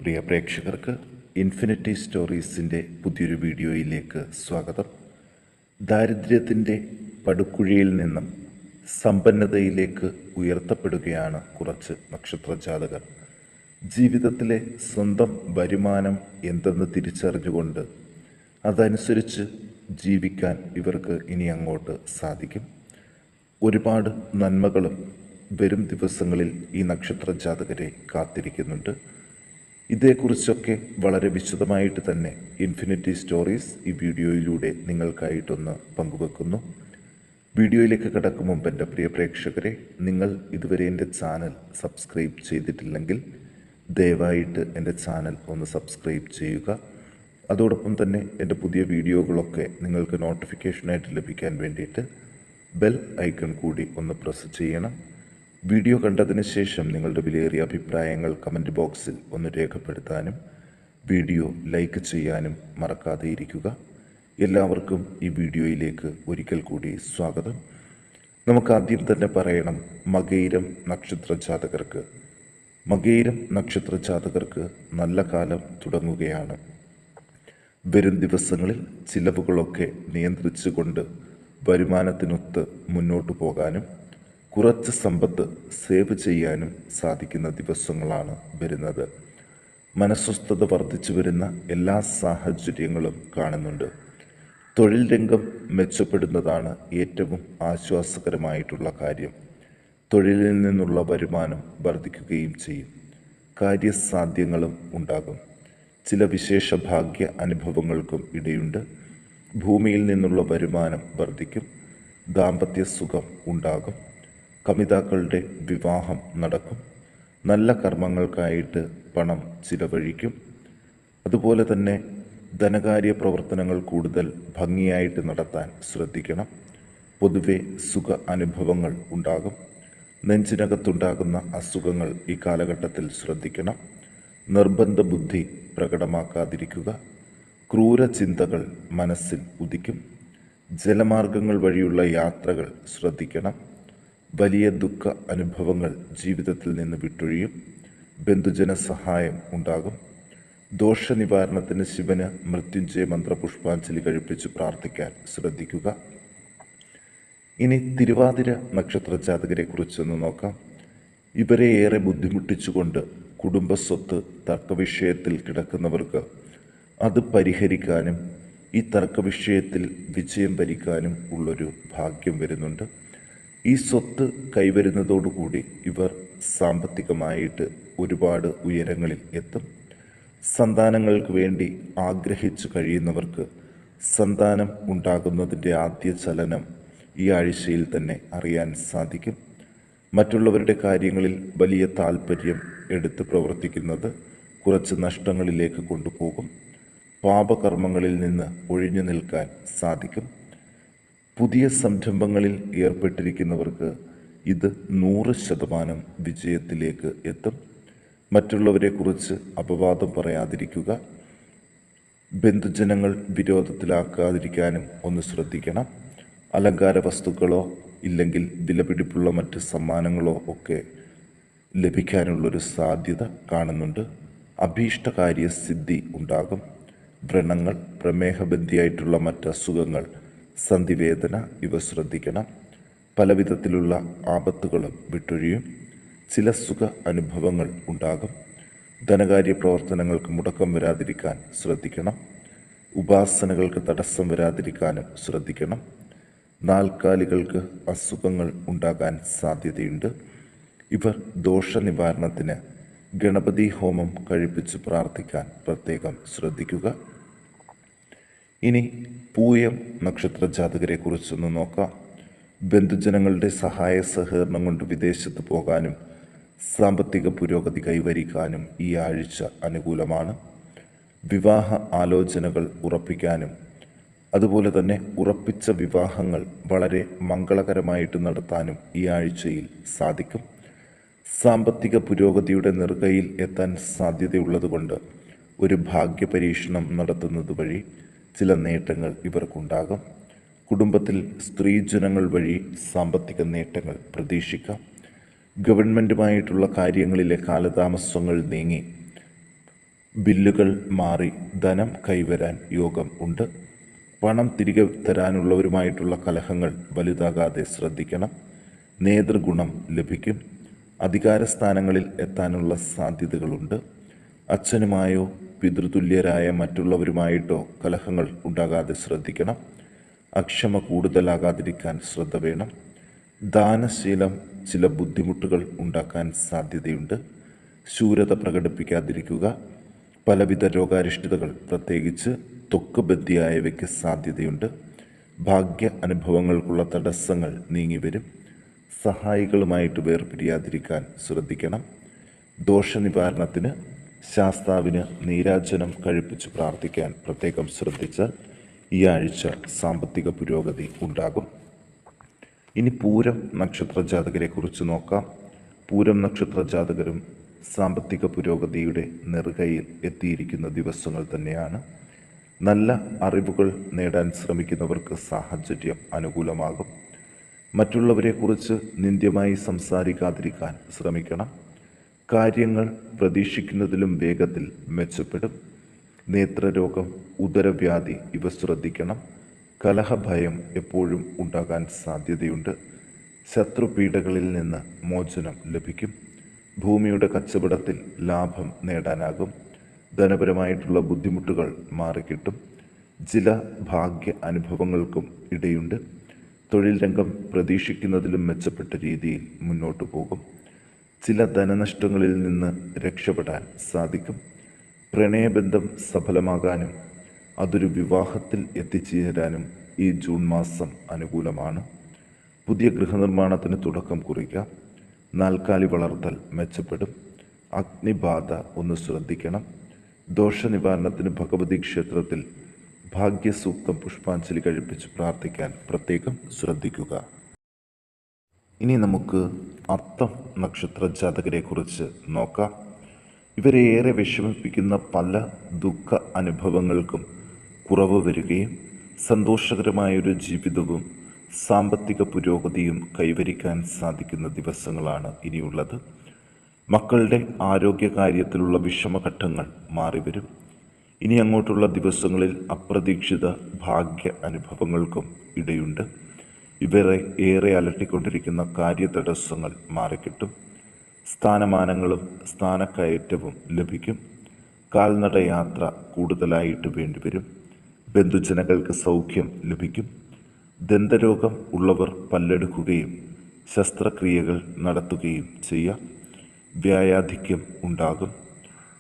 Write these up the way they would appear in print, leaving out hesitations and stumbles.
പ്രിയ പ്രേക്ഷകർക്ക് ഇൻഫിനിറ്റി സ്റ്റോറീസിൻ്റെ പുതിയൊരു വീഡിയോയിലേക്ക് സ്വാഗതം. ദാരിദ്ര്യത്തിൻ്റെ പടുക്കുഴിയിൽ നിന്നും സമ്പന്നതയിലേക്ക് ഉയർത്തപ്പെടുകയാണ് കുറച്ച് നക്ഷത്രജാതകർ. ജീവിതത്തിലെ സ്വന്തം വരുമാനം എന്തെന്ന് തിരിച്ചറിഞ്ഞുകൊണ്ട് അതനുസരിച്ച് ജീവിക്കാൻ ഇവർക്ക് ഇനി അങ്ങോട്ട് സാധിക്കും. ഒരുപാട് നന്മകളും വരും ദിവസങ്ങളിൽ ഈ നക്ഷത്രജാതകരെ കാത്തിരിക്കുന്നുണ്ട്. ഇതേക്കുറിച്ചൊക്കെ വളരെ വിശദമായിട്ട് തന്നെ ഇൻഫിനിറ്റി സ്റ്റോറീസ് ഈ വീഡിയോയിലൂടെ നിങ്ങൾക്കായിട്ടൊന്ന് പങ്കുവെക്കുന്നു. വീഡിയോയിലേക്ക് കടക്കും മുമ്പ് എൻ്റെ പ്രിയ പ്രേക്ഷകരെ, നിങ്ങൾ ഇതുവരെ എൻ്റെ ചാനൽ സബ്സ്ക്രൈബ് ചെയ്തിട്ടില്ലെങ്കിൽ ദയവായിട്ട് എൻ്റെ ചാനൽ ഒന്ന് സബ്സ്ക്രൈബ് ചെയ്യുക. അതോടൊപ്പം തന്നെ എൻ്റെ പുതിയ വീഡിയോകളൊക്കെ നിങ്ങൾക്ക് നോട്ടിഫിക്കേഷനായിട്ട് ലഭിക്കാൻ വേണ്ടിയിട്ട് ബെൽ ഐക്കൺ കൂടി ഒന്ന് പ്രസ് ചെയ്യണം. വീഡിയോ കണ്ടതിന് ശേഷം നിങ്ങളുടെ വിലയേറിയ അഭിപ്രായങ്ങൾ കമൻറ്റ് ബോക്സിൽ ഒന്ന് രേഖപ്പെടുത്താനും വീഡിയോ ലൈക്ക് ചെയ്യാനും മറക്കാതെ ഇരിക്കുക. എല്ലാവർക്കും ഈ വീഡിയോയിലേക്ക് ഒരിക്കൽ കൂടി സ്വാഗതം. നമുക്കാദ്യം തന്നെ പറയണം, മകയിരം നക്ഷത്രജാതകർക്ക് നല്ല കാലം തുടങ്ങുകയാണ്. വരും ദിവസങ്ങളിൽ ചിലവുകളൊക്കെ നിയന്ത്രിച്ചുകൊണ്ട് വരുമാനത്തിനൊത്ത് മുന്നോട്ടു പോകാനും കുറച്ച് സമ്പത്ത് സേവ് ചെയ്യാനും സാധിക്കുന്ന ദിവസങ്ങളാണ് വരുന്നത്. മനസ്വസ്ഥത വർദ്ധിച്ചു വരുന്ന എല്ലാ സാഹചര്യങ്ങളും കാണുന്നുണ്ട്. തൊഴിൽ രംഗം മെച്ചപ്പെടുന്നതാണ് ഏറ്റവും ആശ്വാസകരമായിട്ടുള്ള കാര്യം. തൊഴിലിൽ നിന്നുള്ള വരുമാനം വർദ്ധിക്കുകയും ചെയ്യും. കാര്യസാധ്യങ്ങളും ഉണ്ടാകും. ചില വിശേഷ ഭാഗ്യ അനുഭവങ്ങൾക്കും ഇടയുണ്ട്. ഭൂമിയിൽ നിന്നുള്ള വരുമാനം വർദ്ധിക്കും. ദാമ്പത്യ സുഖം ഉണ്ടാകും. കമിതാക്കളുടെ വിവാഹം നടക്കും. നല്ല കർമ്മങ്ങൾക്കായിട്ട് പണം ചിലവഴിക്കും. അതുപോലെ തന്നെ ധനകാര്യ പ്രവർത്തനങ്ങൾ കൂടുതൽ ഭംഗിയായിട്ട് നടത്താൻ ശ്രദ്ധിക്കണം. പൊതുവെ സുഖ അനുഭവങ്ങൾ ഉണ്ടാകും. നെഞ്ചിനകത്തുണ്ടാകുന്ന അസുഖങ്ങൾ ഈ കാലഘട്ടത്തിൽ ശ്രദ്ധിക്കണം. നിർബന്ധ ബുദ്ധി പ്രകടമാക്കാതിരിക്കുക. ക്രൂര ചിന്തകൾ മനസ്സിൽ ഉദിക്കും. ജലമാർഗങ്ങൾ വഴിയുള്ള യാത്രകൾ ശ്രദ്ധിക്കണം. വലിയ ദുഃഖ അനുഭവങ്ങൾ ജീവിതത്തിൽ നിന്ന് വിട്ടൊഴിയും. ബന്ധുജന സഹായം ഉണ്ടാകും. ദോഷനിവാരണത്തിന് ശിവന് മൃത്യുഞ്ജയ മന്ത്രപുഷ്പാഞ്ജലി കഴിപ്പിച്ച് പ്രാർത്ഥിക്കാൻ ശ്രദ്ധിക്കുക. ഇനി തിരുവാതിര നക്ഷത്രജാതകരെ കുറിച്ചൊന്ന് നോക്കാം. ഇവരെ ഏറെ ബുദ്ധിമുട്ടിച്ചുകൊണ്ട് കുടുംബസ്വത്ത് തർക്കവിഷയത്തിൽ കിടക്കുന്നവർക്ക് അത് പരിഹരിക്കാനും ഈ തർക്കവിഷയത്തിൽ വിജയം വരിക്കാനും ഉള്ളൊരു ഭാഗ്യം വരുന്നുണ്ട്. ഈ സ്വത്ത് കൈവരുന്നതോടുകൂടി ഇവർ സാമ്പത്തികമായിട്ട് ഒരുപാട് ഉയരങ്ങളിൽ എത്തും. സന്താനങ്ങൾക്ക് വേണ്ടി ആഗ്രഹിച്ചു കഴിയുന്നവർക്ക് സന്താനം ഉണ്ടാകുന്നതിൻ്റെ ആദ്യ ചലനം ഈ ആഴ്ചയിൽ തന്നെ അറിയാൻ സാധിക്കും. മറ്റുള്ളവരുടെ കാര്യങ്ങളിൽ വലിയ താല്പര്യം എടുത്ത് പ്രവർത്തിക്കുന്നത് കുറച്ച് നഷ്ടങ്ങളിലേക്ക് കൊണ്ടുപോകും. പാപകർമ്മങ്ങളിൽ നിന്ന് ഒഴിഞ്ഞു നിൽക്കാൻ സാധിക്കും. പുതിയ സംരംഭങ്ങളിൽ ഏർപ്പെട്ടിരിക്കുന്നവർക്ക് ഇത് 100% വിജയത്തിലേക്ക് എത്തും. മറ്റുള്ളവരെക്കുറിച്ച് അപവാദം പറയാതിരിക്കുക. ബന്ധുജനങ്ങൾ വിരോധത്തിലാക്കാതിരിക്കാനും ഒന്ന് ശ്രദ്ധിക്കണം. അലങ്കാര വസ്തുക്കളോ ഇല്ലെങ്കിൽ വിലപിടിപ്പുള്ള മറ്റ് സമ്മാനങ്ങളോ ഒക്കെ ലഭിക്കാനുള്ളൊരു സാധ്യത കാണുന്നുണ്ട്. അഭീഷ്ടകാര്യ സിദ്ധി ഉണ്ടാകും. വ്രണങ്ങൾ, പ്രമേഹബന്ധിയായിട്ടുള്ള മറ്റ് അസുഖങ്ങൾ, സന്ധിവേദന ഇവ ശ്രദ്ധിക്കണം. പലവിധത്തിലുള്ള ആപത്തുകളും വിട്ടൊഴിയും. ചില സുഖ അനുഭവങ്ങൾ ഉണ്ടാകും. ധനകാര്യ പ്രവർത്തനങ്ങൾക്ക് മുടക്കം വരാതിരിക്കാൻ ശ്രദ്ധിക്കണം. ഉപാസനകൾക്ക് തടസ്സം വരാതിരിക്കാനും ശ്രദ്ധിക്കണം. നാൽക്കാലികൾക്ക് അസുഖങ്ങൾ ഉണ്ടാകാൻ സാധ്യതയുണ്ട്. ഇവർ ദോഷനിവാരണത്തിന് ഗണപതി ഹോമം കഴിപ്പിച്ച് പ്രാർത്ഥിക്കാൻ പ്രത്യേകം ശ്രദ്ധിക്കുക. ഇനി പൂയം നക്ഷത്രജാതകരെ കുറിച്ചൊന്ന് നോക്കാം. ബന്ധുജനങ്ങളുടെ സഹായ സഹകരണം കൊണ്ട് വിദേശത്ത് പോകാനും സാമ്പത്തിക പുരോഗതി കൈവരിക്കാനും ഈ ആഴ്ച അനുകൂലമാണ്. വിവാഹ ആലോചനകൾ ഉറപ്പിക്കാനും അതുപോലെ തന്നെ ഉറപ്പിച്ച വിവാഹങ്ങൾ വളരെ മംഗളകരമായിട്ട് നടത്താനും ഈ ആഴ്ചയിൽ സാധിക്കും. സാമ്പത്തിക പുരോഗതിയുടെ നെറുകയിൽ എത്താൻ സാധ്യതയുള്ളതുകൊണ്ട് ഒരു ഭാഗ്യപരീക്ഷണം നടത്തുന്നത് വഴി ചില നേട്ടങ്ങൾ ഇവർക്കുണ്ടാകും. കുടുംബത്തിൽ സ്ത്രീജനങ്ങൾ വഴി സാമ്പത്തിക നേട്ടങ്ങൾ പ്രതീക്ഷിക്കാം. ഗവൺമെൻറ്റുമായിട്ടുള്ള കാര്യങ്ങളിലെ കാലതാമസങ്ങൾ നീങ്ങി ബില്ലുകൾ മാറി ധനം കൈവരാൻ യോഗം ഉണ്ട്. പണം തിരികെ തരാനുള്ളവരുമായിട്ടുള്ള കലഹങ്ങൾ വലുതാകാതെ ശ്രദ്ധിക്കണം. നേതൃഗുണം ലഭിക്കും. അധികാരസ്ഥാനങ്ങളിൽ എത്താനുള്ള സാധ്യതകളുണ്ട്. അച്ഛനുമായോ പിതൃതുല്യരായ മറ്റുള്ളവരുമായിട്ടോ കലഹങ്ങൾ ഉണ്ടാകാതെ ശ്രദ്ധിക്കണം. അക്ഷമ കൂടുതലാകാതിരിക്കാൻ ശ്രദ്ധ വേണം. ദാനശീലം ചില ബുദ്ധിമുട്ടുകൾ ഉണ്ടാക്കാൻ സാധ്യതയുണ്ട്. ശൂരത പ്രകടിപ്പിക്കാതിരിക്കുക. പലവിധ രോഗാരിഷ്ടതകൾ, പ്രത്യേകിച്ച് ത്വക്ക് ബന്ധിയായവയ്ക്ക് സാധ്യതയുണ്ട്. ഭാഗ്യ അനുഭവങ്ങൾക്കുള്ള തടസ്സങ്ങൾ നീങ്ങിവരും. സഹായികളുമായിട്ട് വേർപിരിയാതിരിക്കാൻ ശ്രദ്ധിക്കണം. ദോഷനിവാരണത്തിന് ശാസ്താവിന് നീരാജനം കഴിപ്പിച്ച് പ്രാർത്ഥിക്കാൻ പ്രത്യേകം ശ്രദ്ധിച്ചാൽ ഈ ആഴ്ച സാമ്പത്തിക പുരോഗതി ഉണ്ടാകും. ഇനി പൂരം നക്ഷത്ര ജാതകരെക്കുറിച്ച് നോക്കാം. പൂരം നക്ഷത്ര ജാതകരും സാമ്പത്തിക പുരോഗതിയുടെ നെറുകയിൽ എത്തിയിരിക്കുന്ന ദിവസങ്ങൾ തന്നെയാണ്. നല്ല അറിവുകൾ നേടാൻ ശ്രമിക്കുന്നവർക്ക് സാഹചര്യം അനുകൂലമാകും. മറ്റുള്ളവരെക്കുറിച്ച് നിന്ദ്യമായി സംസാരിക്കാതിരിക്കാൻ ശ്രമിക്കണം. കാര്യങ്ങൾ പ്രതീക്ഷിക്കുന്നതിലും വേഗത്തിൽ മെച്ചപ്പെടും. നേത്രരോഗം, ഉദരവ്യാധി ഇവ ശ്രദ്ധിക്കണം. കലഹഭയം എപ്പോഴും ഉണ്ടാകാൻ സാധ്യതയുണ്ട്. ശത്രുപീഡകളിൽ നിന്ന് മോചനം ലഭിക്കും. ഭൂമിയുടെ കച്ചവടത്തിൽ ലാഭം നേടാനാകും. ധനപരമായിട്ടുള്ള ബുദ്ധിമുട്ടുകൾ മാറിക്കിട്ടും. ചില ഭാഗ്യ അനുഭവങ്ങൾക്കും ഇടയുണ്ട്. തൊഴിൽ രംഗം പ്രതീക്ഷിക്കുന്നതിലും മെച്ചപ്പെട്ട രീതിയിൽ മുന്നോട്ടു പോകും. ചില ധനനഷ്ടങ്ങളിൽ നിന്ന് രക്ഷപ്പെടാൻ സാധിക്കും. പ്രണയബന്ധം സഫലമാകാനും അതൊരു വിവാഹത്തിൽ എത്തിച്ചേരാനും ഈ ജൂൺ മാസം അനുകൂലമാണ്. പുതിയ ഗൃഹനിർമ്മാണത്തിന് തുടക്കം കുറിക്കാം. നാൽക്കാലി വളർത്തൽ മെച്ചപ്പെടും. അഗ്നിബാധ ഒന്ന് ശ്രദ്ധിക്കണം. ദോഷനിവാരണത്തിന് ഭഗവതി ക്ഷേത്രത്തിൽ ഭാഗ്യസൂക്തം പുഷ്പാഞ്ജലി കഴിപ്പിച്ച് പ്രാർത്ഥിക്കാൻ പ്രത്യേകം ശ്രദ്ധിക്കുക. ഇനി നമുക്ക് അത്തം നക്ഷത്ര ജാതകരെക്കുറിച്ച് നോക്കാം. ഇവരെ ഏറെ വിഷമിപ്പിക്കുന്ന പല ദുഃഖ അനുഭവങ്ങൾക്കും കുറവ് വരികയും സന്തോഷകരമായൊരു ജീവിതവും സാമ്പത്തിക പുരോഗതിയും കൈവരിക്കാൻ സാധിക്കുന്ന ദിവസങ്ങളാണ് ഇനിയുള്ളത്. മക്കളുടെ ആരോഗ്യകാര്യത്തിലുള്ള വിഷമഘട്ടങ്ങൾ മാറിവരും. ഇനി അങ്ങോട്ടുള്ള ദിവസങ്ങളിൽ അപ്രതീക്ഷിത ഭാഗ്യ അനുഭവങ്ങൾക്കും ഇടയുണ്ട്. ഇവരെ ഏറെ അലട്ടിക്കൊണ്ടിരിക്കുന്ന കാര്യതടസ്സങ്ങൾ മാറിക്കിട്ടും. സ്ഥാനമാനങ്ങളും സ്ഥാനക്കയറ്റവും ലഭിക്കും. കാൽനടയാത്ര കൂടുതലായിട്ട് വേണ്ടിവരും. ബന്ധുജനങ്ങൾക്ക് സൗഖ്യം ലഭിക്കും. ദന്തരോഗം ഉള്ളവർ പല്ലെടുക്കുകയും ശസ്ത്രക്രിയകൾ നടത്തുകയും ചെയ്യാം. വ്യായാധിക്യം ഉണ്ടാകും.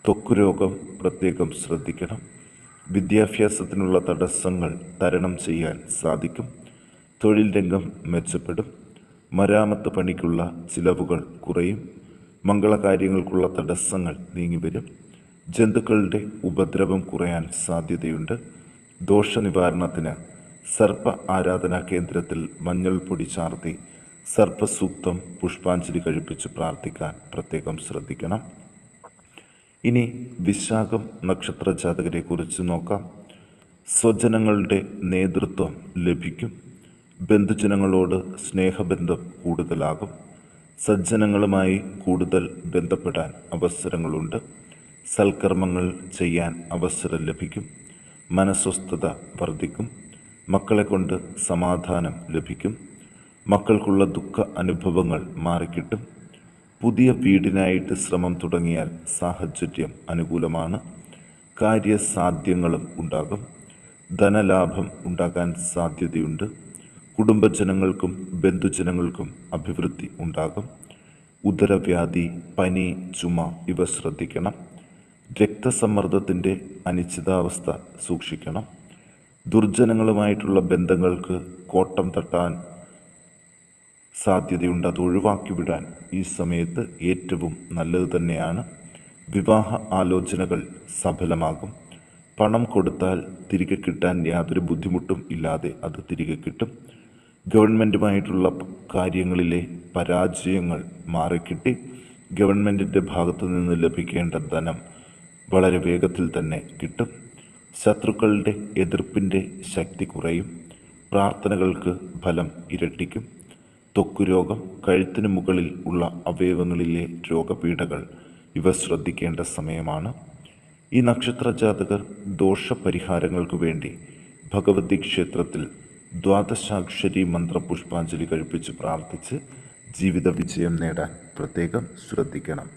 ത്വക്കുരോഗം പ്രത്യേകം ശ്രദ്ധിക്കണം. വിദ്യാഭ്യാസത്തിനുള്ള തടസ്സങ്ങൾ തരണം ചെയ്യാൻ സാധിക്കും. തൊഴിൽ രംഗം മെച്ചപ്പെടും. മരാമത്ത് പണിക്കുള്ള ചിലവുകൾ കുറയും. മംഗളകാര്യങ്ങൾക്കുള്ള തടസ്സങ്ങൾ നീങ്ങിവരും. ജന്തുക്കളുടെ ഉപദ്രവം കുറയാൻ സാധ്യതയുണ്ട്. ദോഷനിവാരണത്തിന് സർപ്പ ആരാധനാ കേന്ദ്രത്തിൽ മഞ്ഞൾ പൊടി ചാർത്തി സർപ്പസൂക്തം പുഷ്പാഞ്ജലി കഴിപ്പിച്ച് പ്രാർത്ഥിക്കാൻ പ്രത്യേകം ശ്രദ്ധിക്കണം. ഇനി വിശാഖം നക്ഷത്ര ജാതകരെക്കുറിച്ച് നോക്കാം. സ്വജനങ്ങളുടെ നേതൃത്വം ലഭിക്കും. ബന്ധുജനങ്ങളോട് സ്നേഹബന്ധം കൂടുതലാകും. സജ്ജനങ്ങളുമായി കൂടുതൽ ബന്ധപ്പെടാൻ അവസരങ്ങളുണ്ട്. സൽക്കർമ്മങ്ങൾ ചെയ്യാൻ അവസരം ലഭിക്കും. മനസ്വസ്ഥത വർദ്ധിക്കും. മക്കളെ കൊണ്ട് സമാധാനം ലഭിക്കും. മക്കൾക്കുള്ള ദുഃഖ അനുഭവങ്ങൾ മാറിക്കിട്ടും. പുതിയ വീടിനായിട്ട് ശ്രമം തുടങ്ങിയാൽ സാഹചര്യം അനുകൂലമാണ്. കാര്യസാധ്യങ്ങളും ഉണ്ടാകും. ധനലാഭം ഉണ്ടാകാൻ സാധ്യതയുണ്ട്. കുടുംബജനങ്ങൾക്കും ബന്ധുജനങ്ങൾക്കും അഭിവൃദ്ധി ഉണ്ടാകും. ഉദരവ്യാധി, പനി, ചുമ ഇവ ശ്രദ്ധിക്കണം. രക്തസമ്മർദ്ദത്തിൻ്റെ അനിശ്ചിതാവസ്ഥ സൂക്ഷിക്കണം. ദുർജനങ്ങളുമായിട്ടുള്ള ബന്ധങ്ങൾക്ക് കോട്ടം തട്ടാൻ സാധ്യതയുണ്ട്. അത് ഒഴിവാക്കി വിടാൻ ഈ സമയത്ത് ഏറ്റവും നല്ലത് തന്നെയാണ്. വിവാഹ ആലോചനകൾ സഫലമാകും. പണം കൊടുത്താൽ തിരികെ കിട്ടാൻ യാതൊരു ബുദ്ധിമുട്ടും ഇല്ലാതെ അത് തിരികെ കിട്ടും. ഗവൺമെൻറ്റുമായിട്ടുള്ള കാര്യങ്ങളിലെ പരാജയങ്ങൾ മാറിക്കിട്ടി. ഗവൺമെൻറ്റിൻ്റെ ഭാഗത്തു നിന്ന് ലഭിക്കേണ്ട ധനം വളരെ വേഗത്തിൽ തന്നെ കിട്ടും. ശത്രുക്കളുടെ എതിർപ്പിൻ്റെ ശക്തി കുറയും. പ്രാർത്ഥനകൾക്ക് ഫലം ഇരട്ടിക്കും. ത്വക്കുരോഗം, കഴുത്തിന് മുകളിൽ ഉള്ള അവയവങ്ങളിലെ രോഗപീഠകൾ ഇവ ശ്രദ്ധിക്കേണ്ട സമയമാണ്. ഈ നക്ഷത്ര ജാതകർ ദോഷപരിഹാരങ്ങൾക്കു വേണ്ടി ഭഗവതി ക്ഷേത്രത്തിൽ ദ്വാദശാക്ഷരി മന്ത്ര പുഷ്പാഞ്ജലി കഴിപ്പിച്ച് പ്രാർത്ഥിച്ച് ജീവിത വിജയം നേടാൻ പ്രത്യേകം ശ്രദ്ധിക്കണം.